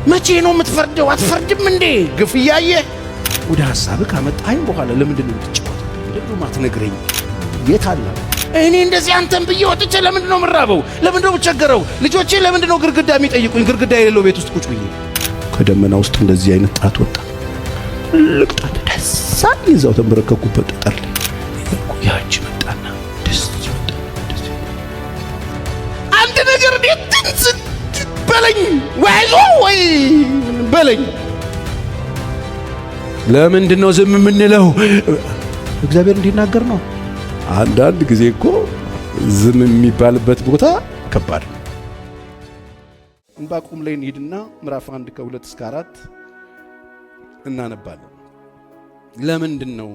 መቼ ነው የምትፈርደው? አትፈርድም እንዴ? ግፍ እያየህ ወደ ሐሳብ ካመጣኝ በኋላ ለምንድን ነው የምትጫወተው? ለምንድን ነው የማትነግረኝ? የት አለ? እኔ እንደዚህ አንተን ብዬ ወጥቼ ለምንድን ነው የምራበው? ለምንድን ነው የምቸገረው? ልጆቼ ለምንድን ነው ግርግዳ የሚጠይቁኝ? ግርግዳ የሌለው ቤት ውስጥ ቁጭ ብዬ ከደመና ውስጥ እንደዚህ አይነት ጣት ወጣ። ልቅ ጣት ደሳኝ ይዛው ተንበረከኩበት ጠጠር ላይ ያቺ መጣና ደስ ይወጣ። አንድ ነገር ቢትንስ በለኝ ወይዞ ወይ በለኝ። ለምንድን ነው ዝም የምንለው? እግዚአብሔር እንዲናገር ነው። አንዳንድ ጊዜ እኮ ዝም የሚባልበት ቦታ ከባድ ነው። ዕንባቆም ላይ እንሂድና ምዕራፍ 1 ከ2 እስከ 4 እናነባለን። ለምንድን ነው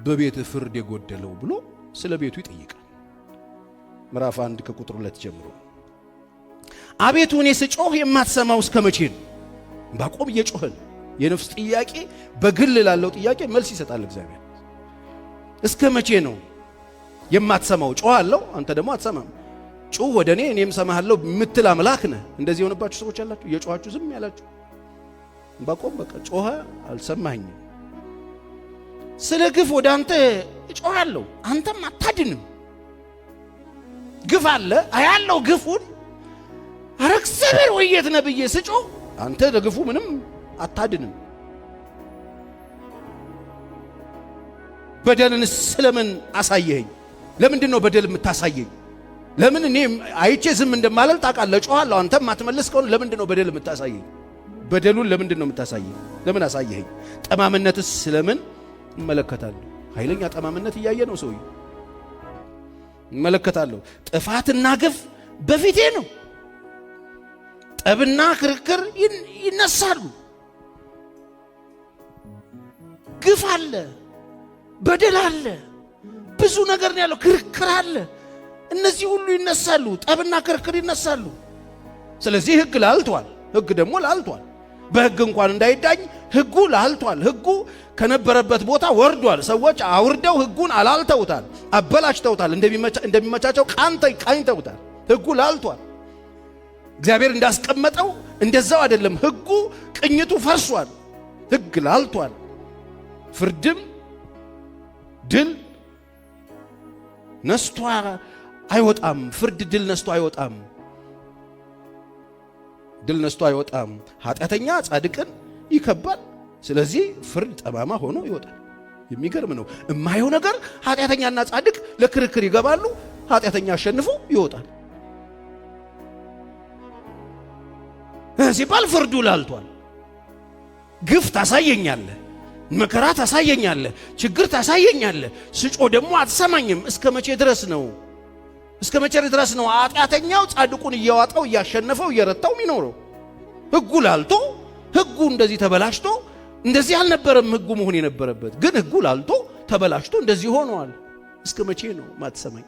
በቤት ፍርድ የጎደለው ብሎ ስለ ቤቱ ይጠይቃል። ምዕራፍ 1 ከቁጥር 2 ጀምሮ አቤቱ እኔ ስጮህ የማትሰማው እስከ መቼ ነው? ዕንባቆም እየጮኸ ነው። የነፍስ ጥያቄ በግል ላለው ጥያቄ መልስ ይሰጣል እግዚአብሔር። እስከ መቼ ነው የማትሰማው? ጮሃለሁ አንተ ደግሞ አትሰማም። ጩህ ወደ እኔ እኔም ሰማሃለሁ የምትል አምላክ ነህ። እንደዚህ የሆነባችሁ ሰዎች አላችሁ፣ እየጮኻችሁ ዝም ያላችሁ። ዕንባቆም በቃ ጮኸ፣ አልሰማኝም። ስለ ግፍ ወደ አንተ እጮሃለሁ፣ አንተም አታድንም። ግፍ አለ አያለው ግፉን። ኧረ እግዚአብሔር ወይ የት ነህ ብዬ ስጮህ አንተ ለግፉ ምንም አታድንም። በደልን ስለምን አሳየኸኝ? ለምንድን ነው በደል የምታሳየኝ? ለምን እኔ አይቼ ዝም እንደማለል ታውቃለህ። ጮሃለሁ አንተም አትመልስ ከሆነ ለምንድን ነው በደል የምታሳየኝ? በደሉን ለምንድን ነው የምታሳየኝ? ለምን አሳየኸኝ? ጠማምነትስ ስለምን እመለከታለሁ? ኃይለኛ ጠማምነት እያየ ነው ሰውዬ። እመለከታለሁ። ጥፋትና ግፍ በፊቴ ነው። ጠብና ክርክር ይነሳሉ። ግፍ አለ፣ በደል አለ፣ ብዙ ነገር ነው ያለው። ክርክር አለ። እነዚህ ሁሉ ይነሳሉ። ጠብና ክርክር ይነሳሉ። ስለዚህ ሕግ ላልቷል። ሕግ ደግሞ ላልቷል። በሕግ እንኳን እንዳይዳኝ ሕጉ ላልቷል። ሕጉ ከነበረበት ቦታ ወርዷል። ሰዎች አውርደው ሕጉን አላልተውታል፣ አበላሽተውታል። እንደሚመቻቸው ቃኝተውታል። ሕጉ ላልቷል። እግዚአብሔር እንዳስቀመጠው እንደዛው አይደለም። ሕጉ ቅኝቱ ፈርሷል። ሕግ ላልቷል። ፍርድም ድል ነስቶ አይወጣም። ፍርድ ድል ነስቶ አይወጣም። ድል ነስቶ አይወጣም። ኃጢአተኛ ጻድቅን ይከባል። ስለዚህ ፍርድ ጠማማ ሆኖ ይወጣል። የሚገርም ነው። የማየው ነገር ኃጢአተኛና ጻድቅ ለክርክር ይገባሉ። ኃጢአተኛ አሸንፎ ይወጣል ሲባል ፍርዱ ላልቷል። ግፍ ታሳየኛለህ፣ መከራ ታሳየኛለህ፣ ችግር ታሳየኛለህ። ስጮ ደግሞ አትሰማኝም። እስከ መቼ ድረስ ነው? እስከ መቼ ድረስ ነው ኃጢአተኛው ጻድቁን እያዋጣው እያሸነፈው እየረታው የሚኖረው? ሕጉ ላልቶ፣ ሕጉ እንደዚህ ተበላሽቶ፣ እንደዚህ አልነበረም ሕጉ መሆን የነበረበት። ግን ሕጉ ላልቶ ተበላሽቶ እንደዚህ ሆኗል። እስከ መቼ ነው ማትሰማኝ?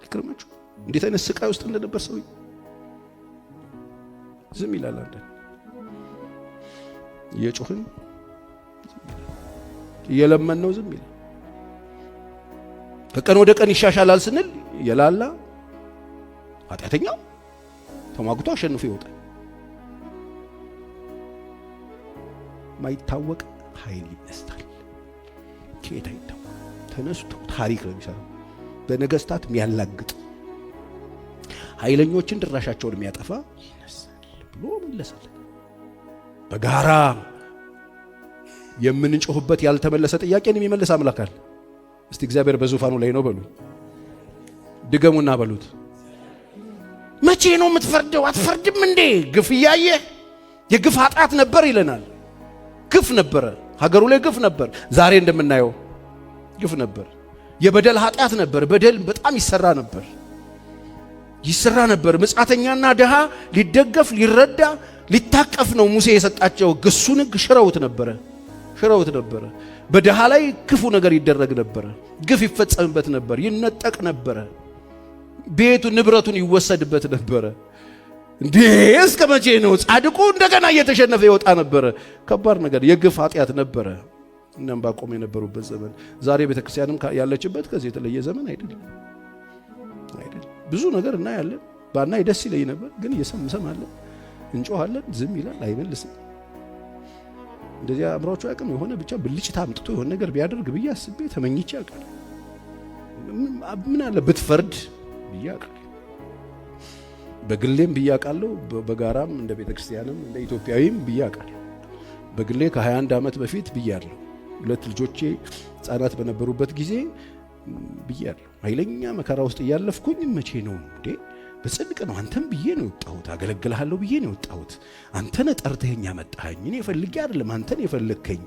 ይገርማችሁ እንዴት አይነት ስቃይ ውስጥ እንደነበር ሰው ዝም ይላል። አንተ እየጮህን እየለመን ነው ዝም ይላል። ከቀን ወደ ቀን ይሻሻላል ስንል የላላ ኃጢአተኛው ተሟግቶ አሸንፎ ይወጣል። ማይታወቅ ኃይል ይነሳል። ከየት አይታወቅ ተነስቶ ታሪክ ነው የሚሰራው። በነገስታት የሚያላግጥ ኃይለኞችን ድራሻቸውን የሚያጠፋ ይነሳል ብሎ መለሰለ። በጋራ የምንጮህበት ያልተመለሰ ጥያቄን የሚመልስ አምላክ አለ። እስቲ እግዚአብሔር በዙፋኑ ላይ ነው በሉ፣ ድገሙና በሉት። መቼ ነው የምትፈርደው? አትፈርድም እንዴ? ግፍ እያየህ የግፍ ኃጢአት ነበር ይለናል። ግፍ ነበረ፣ ሀገሩ ላይ ግፍ ነበር። ዛሬ እንደምናየው ግፍ ነበር። የበደል ኃጢአት ነበር። በደል በጣም ይሰራ ነበር። ምጻተኛና ድሃ ሊደገፍ ሊረዳ ሊታቀፍ ነው ሙሴ የሰጣቸው። ግሱን ሕግ ሽረውት ነበረ። በድሃ ላይ ክፉ ነገር ይደረግ ነበረ። ግፍ ይፈጸምበት ነበር። ይነጠቅ ነበረ። ቤቱ ንብረቱን ይወሰድበት ነበረ። እንዴ እስከ መቼ ነው? ጻድቁ እንደገና እየተሸነፈ ይወጣ ነበረ። ከባድ ነገር የግፍ ኃጢአት ነበረ። ዕንባቆም የነበሩበት ዘመን። ዛሬ ቤተክርስቲያንም ያለችበት ከዚህ የተለየ ዘመን አይደለም። ብዙ ነገር እናያለን። ባና ደስ ይለኝ ነበር። ግን እየሰማለን እንጮሃለን፣ ዝም ይላል፣ አይመልስም። እንደዚህ አብራችሁ ያቀም የሆነ ብቻ ብልጭታ አምጥቶ የሆነ ነገር ቢያደርግ ብዬ አስቤ ተመኝቼ አውቃለሁ። ምን አለ ብትፈርድ ብዬ አውቃለሁ። በግሌም ብዬ አውቃለሁ፣ በጋራም እንደ ቤተክርስቲያንም እንደ ኢትዮጵያዊም ብዬ አውቃለሁ። በግሌ ከ21 ዓመት በፊት ብያለሁ። 2 ልጆቼ ሕፃናት በነበሩበት ጊዜ ብያለሁ። ኃይለኛ መከራ ውስጥ እያለፍኩኝ መቼ ነው እንዴ በጽድቅ ነው አንተን ብዬ ነው የወጣሁት፣ አገለግልሃለሁ ብዬ ነው የወጣሁት። አንተን ጠርተኸኝ አመጣኸኝ፣ እኔ ፈልጌ አይደለም አንተን የፈለግከኝ።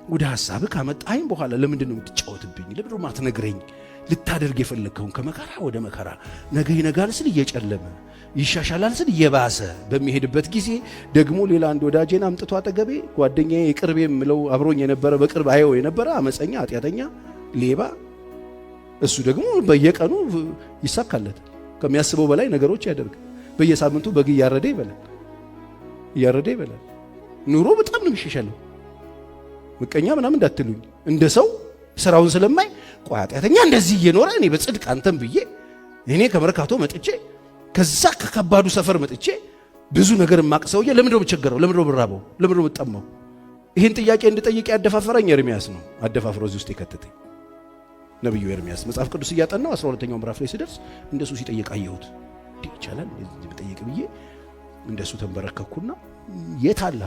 ወደ ሐሳብህ ካመጣኸኝ በኋላ ለምንድን ነው የምትጫወትብኝ? ለምንድን ነው ማትነግረኝ? ልታደርግ የፈለግከውን ከመከራ ወደ መከራ፣ ነገ ይነጋል ስል እየጨለመ ይሻሻላል ስል እየባሰ በሚሄድበት ጊዜ ደግሞ ሌላ አንድ ወዳጄን አምጥቶ አጠገቤ፣ ጓደኛዬ የቅርቤ የምለው አብሮኝ የነበረ በቅርብ አየው የነበረ አመፀኛ፣ ኃጢአተኛ፣ ሌባ፣ እሱ ደግሞ በየቀኑ ይሳካለታል። ከሚያስበው በላይ ነገሮች ያደርግ። በየሳምንቱ በግ እያረደ ይበላል። ኑሮ በጣም ነው የሚሻሻለው። ምቀኛ ምናምን እንዳትሉኝ፣ እንደ ሰው ስራውን ስለማይ ቆይ ኃጢአተኛ እንደዚህ እየኖረ እኔ በጽድቅ አንተም ብዬ እኔ ከመርካቶ መጥቼ ከዛ ከከባዱ ሰፈር መጥቼ ብዙ ነገር ማቅሰውዬ ለምን ነው የምቸገረው? ለምን ነው የምራበው? ለምን ነው የምጠማው? ይህን ጥያቄ እንድጠይቅ ያደፋፈረኝ ኤርሚያስ ነው። አደፋፍሮ እዚህ ውስጥ የከተተኝ ነብዩ ኤርሚያስ መጽሐፍ ቅዱስ እያጠናው 12ኛው ምዕራፍ ላይ ሲደርስ እንደሱ ሲጠይቅ አየሁት። እንዴ ይቻላል እንደዚህ ብጠይቅ ብዬ እንደሱ ተንበረከኩና የታለ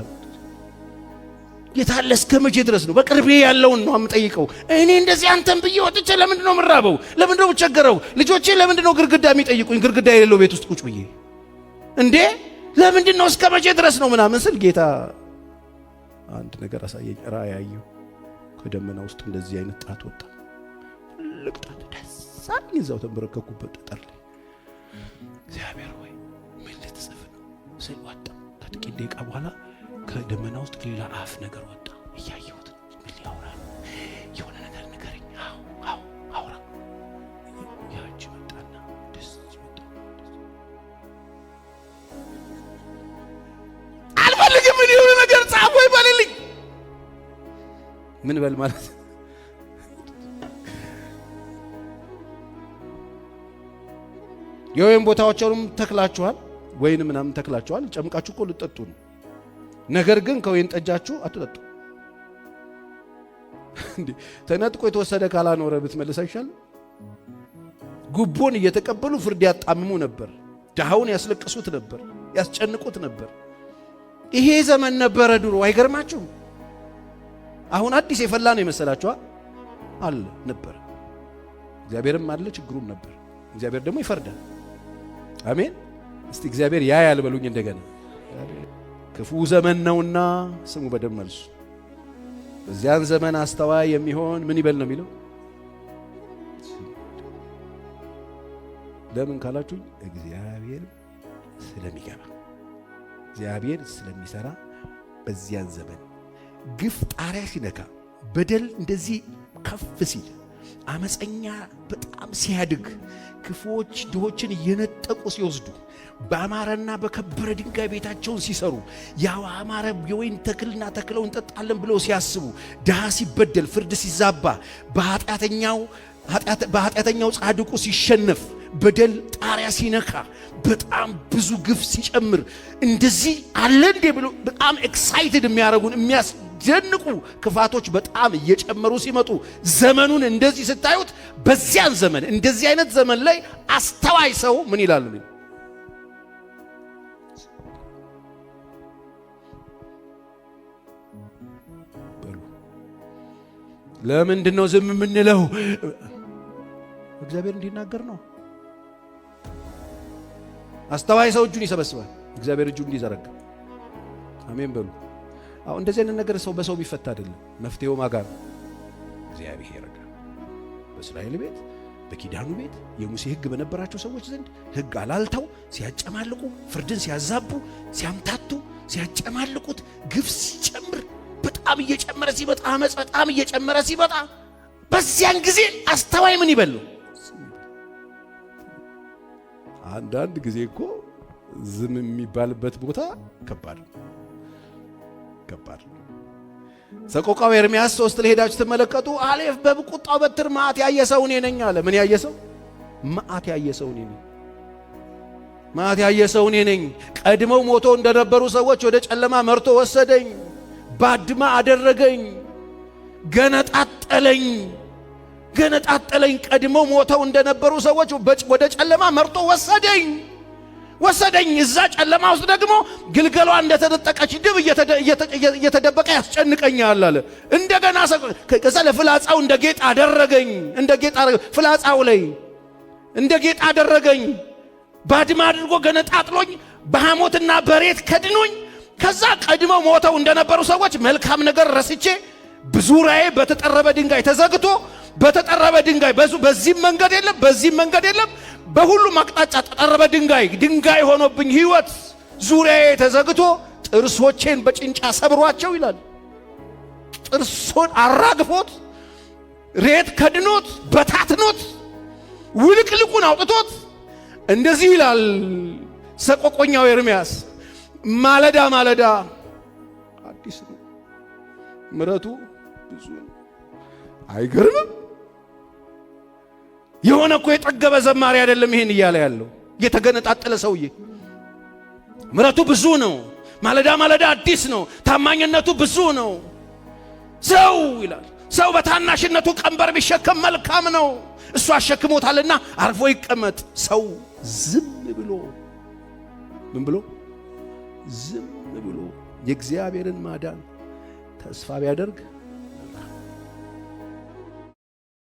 እስከ መቼ ድረስ ነው? በቅርቤ ያለውን ነው የምጠይቀው። እኔ እንደዚህ አንተን ብዬ ወጥቼ ለምንድን ነው የምራበው? ለምንድን ነው የምቸገረው? ልጆቼ ለምንድን ነው ግርግዳ የሚጠይቁኝ? ግርግዳ የሌለው ቤት ውስጥ ቁጭ ብዬ እንዴ ለምንድን ነው እስከ መቼ ድረስ ነው ምናምን ስል ጌታ አንድ ነገር አሳየኝ። ራእይ አየሁ። ከደመና ውስጥ እንደዚህ አይነት ጣት ወጣ። ልቅጣት ደሳኝ እዛው ተንበረከኩበት ጠጠር ላይ እግዚአብሔር ሆይ ምን ልትጽፍ ነው ስል ወጣ። ከጥቂት ደቂቃ በኋላ ከደመና ውስጥ ሌላ አፍ ነገር ወጣ። እያየሁት ምን ሊያወራ የሆነ ነገር ንገረኝ። አውራ ያቺ ወጣና ደስ ወጣ። አልፈልግም ምን የሆነ ነገር ጻፍ ወይ በልልኝ። ምን በል ማለት የወይን ቦታዎችንም ተክላችኋል፣ ወይን ምናምን ተክላችኋል፣ ጨምቃችሁ እኮ ልጠጡ ነው። ነገር ግን ከወይን ጠጃችሁ አትጠጡ። እንዴ ተነጥቆ የተወሰደ ካላኖረ ብትመልስ አይሻልም? ጉቦን እየተቀበሉ ፍርድ ያጣምሙ ነበር፣ ድሃውን ያስለቅሱት ነበር፣ ያስጨንቁት ነበር። ይሄ ዘመን ነበረ ድሮ። አይገርማችሁም? አሁን አዲስ የፈላ ነው የመሰላችኋል? አለ ነበር። እግዚአብሔርም አለ፣ ችግሩም ነበር። እግዚአብሔር ደግሞ ይፈርዳል። አሜን። እስቲ እግዚአብሔር ያያል በሉኝ እንደገና። ክፉ ዘመን ነውና ስሙ በደንብ መልሱ። በዚያን ዘመን አስተዋይ የሚሆን ምን ይበል ነው የሚለው? ለምን ካላችሁ እግዚአብሔር ስለሚገባ፣ እግዚአብሔር ስለሚሰራ። በዚያን ዘመን ግፍ ጣሪያ ሲነካ፣ በደል እንደዚህ ከፍ ሲል፣ አመፀኛ በጣም ሲያድግ፣ ክፉዎች ድሆችን እየነጠቁ ሲወስዱ፣ በአማረና በከበረ ድንጋይ ቤታቸውን ሲሰሩ፣ ያው አማረ የወይን ተክልና ተክለው እንጠጣለን ብለው ሲያስቡ፣ ድሃ ሲበደል፣ ፍርድ ሲዛባ፣ በኃጢአተኛው ጻድቁ ሲሸነፍ፣ በደል ጣሪያ ሲነካ፣ በጣም ብዙ ግፍ ሲጨምር፣ እንደዚህ አለ እንዴ ብሎ በጣም ኤክሳይትድ የሚያደርጉን የሚያስደንቁ ክፋቶች በጣም እየጨመሩ ሲመጡ፣ ዘመኑን እንደዚህ ስታዩት፣ በዚያን ዘመን እንደዚህ አይነት ዘመን ላይ አስተዋይ ሰው ምን ይላል? ለምንድን ነው ዝም የምንለው? እግዚአብሔር እንዲናገር ነው። አስተዋይ ሰው እጁን ይሰበስባል፣ እግዚአብሔር እጁን እንዲዘረጋ። አሜን በሉ። አሁን እንደዚህ አይነት ነገር ሰው በሰው ቢፈታ አይደለም። መፍትሄው ማጋር እግዚአብሔር ጋር። በእስራኤል ቤት በኪዳኑ ቤት የሙሴ ሕግ በነበራቸው ሰዎች ዘንድ ሕግ አላልተው ሲያጨማልቁ፣ ፍርድን ሲያዛቡ፣ ሲያምታቱ፣ ሲያጨማልቁት፣ ግፍ ሲጨምር፣ በጣም እየጨመረ ሲመጣ፣ አመጽ በጣም እየጨመረ ሲመጣ፣ በዚያን ጊዜ አስተዋይ ምን ይበል ነው? አንዳንድ ጊዜ እኮ ዝም የሚባልበት ቦታ ከባድ ሰቆቃው ኤርምያስ 3 ለሄዳችሁ ተመለከቱ። አሌፍ በቁጣው በትር መዓት ያየ ሰው እኔ ነኝ አለ። ምን ያየ ሰው? መዓት ያየ ሰው እኔ ነኝ። ማት ያየ ሰው እኔ ነኝ። ቀድመው ሞቶ እንደነበሩ ሰዎች ወደ ጨለማ መርቶ ወሰደኝ፣ ባድማ አደረገኝ፣ ገነጣጠለኝ። ቀድመው ሞተው እንደነበሩ ሰዎች ወደ ጨለማ መርቶ ወሰደኝ። እዛ ጨለማ ውስጥ ደግሞ ግልገሏ እንደተነጠቀች ድብ እየተደበቀ ያስጨንቀኛል አለ። እንደገና ከዛ ለፍላጻው እንደ ጌጥ አደረገኝ። ፍላጻው ላይ እንደ ጌጥ አደረገኝ። ባድማ አድርጎ ገነጣጥሎኝ በሐሞትና በሬት ከድኖኝ። ከዛ ቀድመው ሞተው እንደነበሩ ሰዎች መልካም ነገር ረስቼ ብዙራዬ በተጠረበ ድንጋይ ተዘግቶ በተጠረበ ድንጋይ በዚህም መንገድ የለም በሁሉም አቅጣጫ ተጠረበ ድንጋይ ሆኖብኝ ሕይወት ዙሪያዬ ተዘግቶ ጥርሶቼን በጭንጫ ሰብሯቸው ይላል። ጥርሶን አራግፎት ሬት ከድኖት በታትኖት ውልቅልቁን አውጥቶት እንደዚህ ይላል ሰቆቆኛው ኤርምያስ፣ ማለዳ አዲስ ነው ምሕረቱ ብዙ ነው። አይገርምም? የሆነ እኮ የጠገበ ዘማሪ አይደለም ይሄን እያለ ያለው የተገነጣጠለ ሰውዬ። ምሕረቱ ብዙ ነው፣ ማለዳ አዲስ ነው፣ ታማኝነቱ ብዙ ነው። ሰው ይላል ሰው በታናሽነቱ ቀንበር ቢሸከም መልካም ነው፣ እሱ አሸክሞታልና አርፎ ይቀመጥ። ሰው ዝም ብሎ የእግዚአብሔርን ማዳን ተስፋ ቢያደርግ